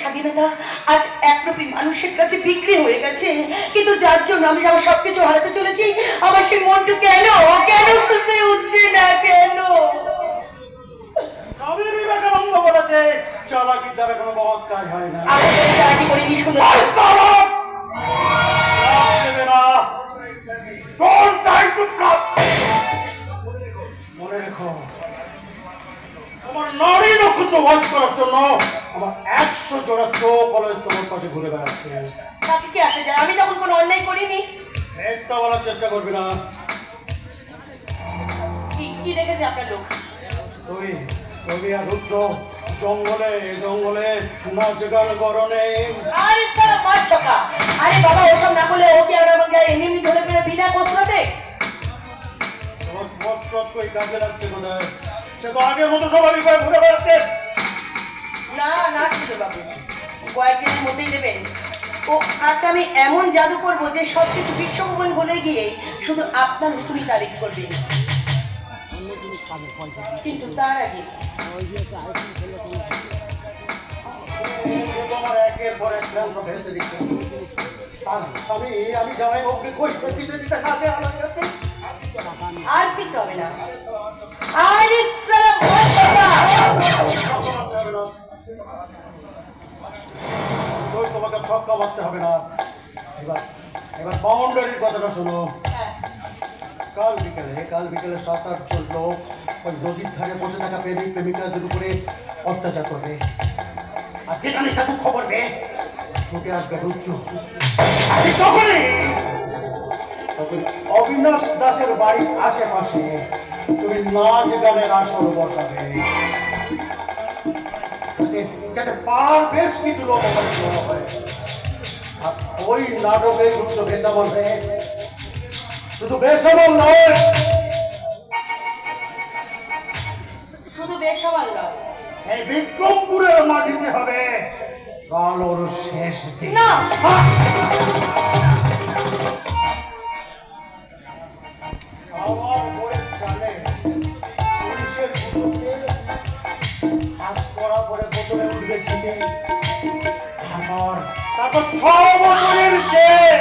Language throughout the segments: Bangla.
স্বাধীনতা আজ একরূপী মানুষের কাছে বিক্রি হয়ে গেছে, কিন্তু যার জন্য আমি আমার সবকিছু হারাতে চলেছি, আমার সেই মনটু কেন কেন সুস্থ উঠছে না কেন? আমি বিবেকানন্দ বলেছে চালাকি দ্বারা কোনো মহৎ কাজ হয় না। আমি চালাকি করিনি, শুধু মনে রেখো, তোমার নারী লক্ষ্য সমাজ করার জন্য আমার 100 জোড়া চোখ কলেজ তোমার কাছে ঘুরে বেড়াচ্ছে। তাকে কি আসে যায়? আমি তখন কোনো অন্যায় করিনি। একটা বলার চেষ্টা করবি না। কি দেখেছে আপনার লোক? তুমি আর রুদ্র জঙ্গলে জঙ্গলে নাচ গান গরনে। আরে তারা মাছ ছকা। আরে বাবা, ওসব না বলে ওকে আর আমার গায়ে এমনি ধরে ফেলে বিনা কষ্টতে। তোমার কষ্ট কই কাজে লাগছে কোথায়? সে তো আগের মতো স্বাভাবিক হয়ে ঘুরে বেড়াচ্ছে। না না শুধু বাবু, কয়েকদিনের মধ্যেই দেবেন। ও আজ আমি এমন জাদু করবো যে সবকিছু বিশ্বভুবন বলে গিয়ে শুধু আপনার হুকুমই তারিখ করবেন। কিন্তু তার আগে তোমার একের পর এক প্ল্যান সব ভেসে দিচ্ছে। আমি জামাই বাবুকে কই দিতে দিতে কাজে আলাদা যাচ্ছে। আর পিতে হবে না। আরে সালা মাছ ছকা। তোমাকে ছক্কা মারতে হবে না। এবার বাউন্ডারির কথাটা শোনো। কাল বিকেলে 7-8 জন লোক ওই নদীর ধারে বসে থাকা প্রেমিক প্রেমিকাদের উপরে অত্যাচার করবে। আর যেখানে তাকে খবর পেয়ে ছুটে আসবে রুদ্র। তখন অবিনাশ দাসের বাড়ির আশেপাশে তুমি নাচ গানের আসর বসাবে, যাতে পাড়ার বেশ কিছু লোক হয়। আর ওই নাটকে রুদ্র ভেজা বলবে, শুধু বেসামাল নয়, শুধু বেসামাল নয়, এই বিক্রমপুরের মাটিতে হবে কাল ওর শেষ দিন। না আমার বইয়ের চালে পুলিশের গুলোকে হাত করা করে বোতলে উঠেছি। তারপর 6 বছরের জেল।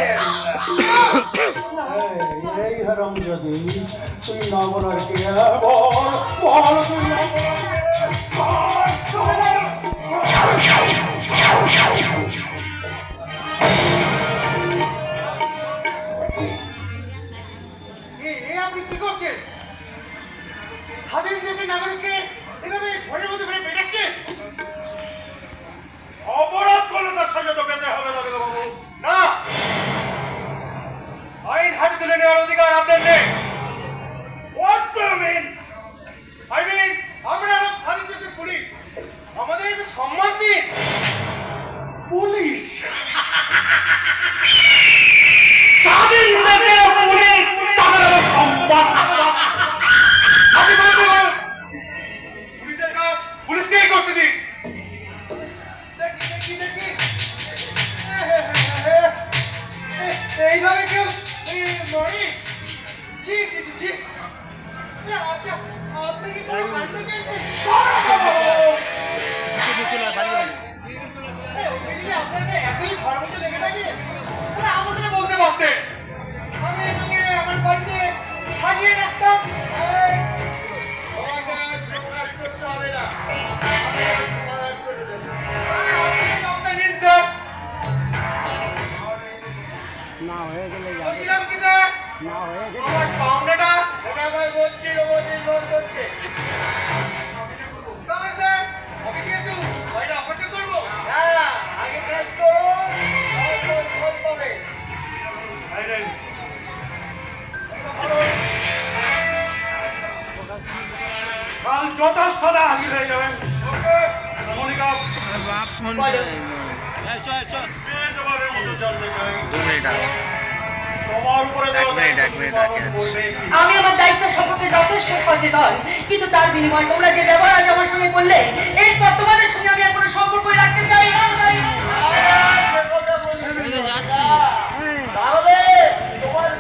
এই হারাম যদি তুই না বলার কে বল তুই না আপনি কি করছেন? স্বাধীন দেশের নাগরিককে এভাবে ঘরের মধ্যে ফেলে পেটাচ্ছে। অপরাধ করলে তার সাজা তো পেতে হবে না বাবু। না, আইন হাতে তুলে নেওয়ার অধিকার আপনার নেই। What do you mean? আমরা স্বাধীন দেশের পুলিশ, আমাদের একটু সম্মান দিন। পুলিশ স্বাধীন দেশের পুলিশ তাদের সম্মান। পুলিশের কাজ পুলিশকেই করতে দিন। এইভাবে কেউ মরি? আপনি কি কোনো কাণ্ড করছেন? আপনাকে এতই ঘর মধ্যে লেগে থাকে, আমাকে বলতে পারতেন। আমি এটাকে আমার বাড়িতে সাজিয়ে রাখতাম। হবে না, না হয়ে গেলে বলছিলাম কি স্যার, না হয়ে গেলে আমার পাওনাটা ওটা আমার বলছি লোন করছে। তাহলে স্যার আমি কি একটু বাইরে অপেক্ষা করবো? হ্যাঁ, আগে কাজ করো, তারপর ফল পাবে। কাল যথাস্থানে হাজির হয়ে যাবেন। মনিকা বলো। এবারের মতো জানতে চাই 2 মিনিট আগে তোমার উপরে এক মিনিট রাখি আমি আমার দায়িত্ব সম্পর্কে যথেষ্ট সচেতন, কিন্তু তার বিনিময়ে তোমরা যে ব্যবহার আজ আমার সঙ্গে করলে, এরপর তোমাদের সঙ্গে আমি আর কোনো সম্পর্ক রাখতে চাই না। তাহলে তোমার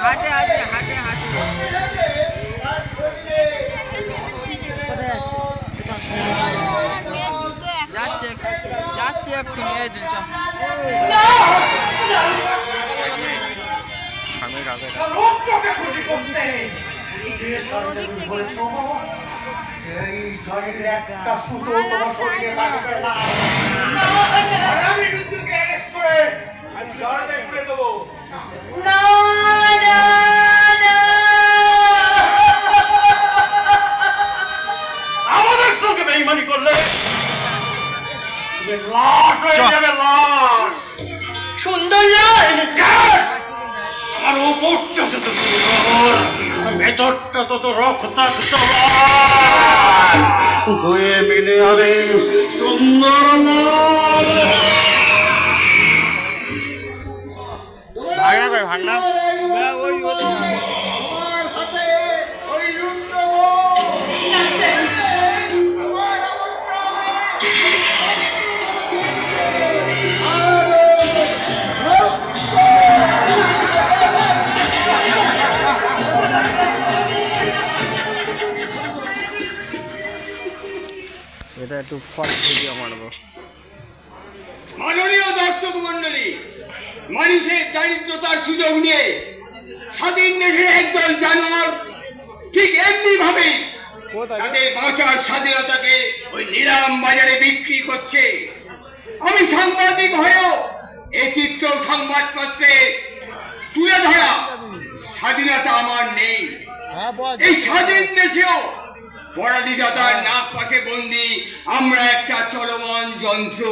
হাটে আছে হাটে হাটে যাচ্ছে যাচ্ছে এক্ষুনি এই দিন চ না সামনে যাবে রূপচোখে খুশি করতে যে শাড়িটা তুমি পরেছো, এই শাড়ির একটা সুতো তোমার শরীরে লাগবে না। আর আমি রুদ্রকে অ্যারেস্ট করে জড়াতে করে দেবো। না না না আমাদের সঙ্গে বেইমানি করলে তুমি লাশ হয়ে যাবে, লাশ। সুন্দর লাল আর উপরটা যত সুন্দর, ভেতরটা তত রক্তাক্ত, দুয়ে মিলে হবে সুন্দর লাল। ভাগনা কই ভাগনা ওই তোমার হাতে ওই রুদ্র এটা একটু ফল্ট ভিডিও মারবো। মাননীয় দর্শক মন্ডলী, মানুষের দারিদ্রতার সুযোগ নিয়ে স্বাধীন দেশের একদল জানোয়ার ঠিক এমনি ভাবে তাদের বাঁচার স্বাধীনতাকে ওই নিলাম বাজারে বিক্রি করছে। আমি সাংবাদিক হয়েও এই চিত্র সংবাদপত্রে তুলে ধরা স্বাধীনতা আমার নেই। এই স্বাধীন দেশেও পরাধীনতার নাক পাশে বন্দি আমরা একটা চলমান যন্ত্র।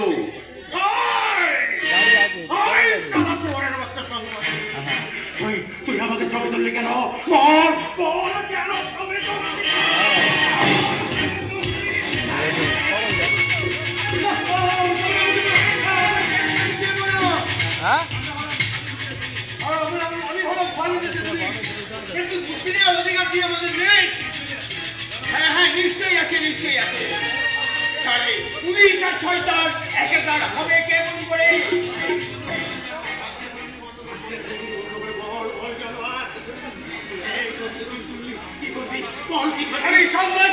তুই আমাকে ছবি তুললি কেন? বল বল, কেন ছবি তুললি? হ্যাঁ আমি হলো ভালো যেতে তুই কিন্তু বুদ্ধি নেই, অধিকার দিয়ে আমাদের নেই। হ্যাঁ হ্যাঁ নিশ্চয়ই আছে নিশ্চয়ই আছে। তাহলে পুলিশ আর শয়তান একেকার হবে কেমন করে? আমি সংবাদ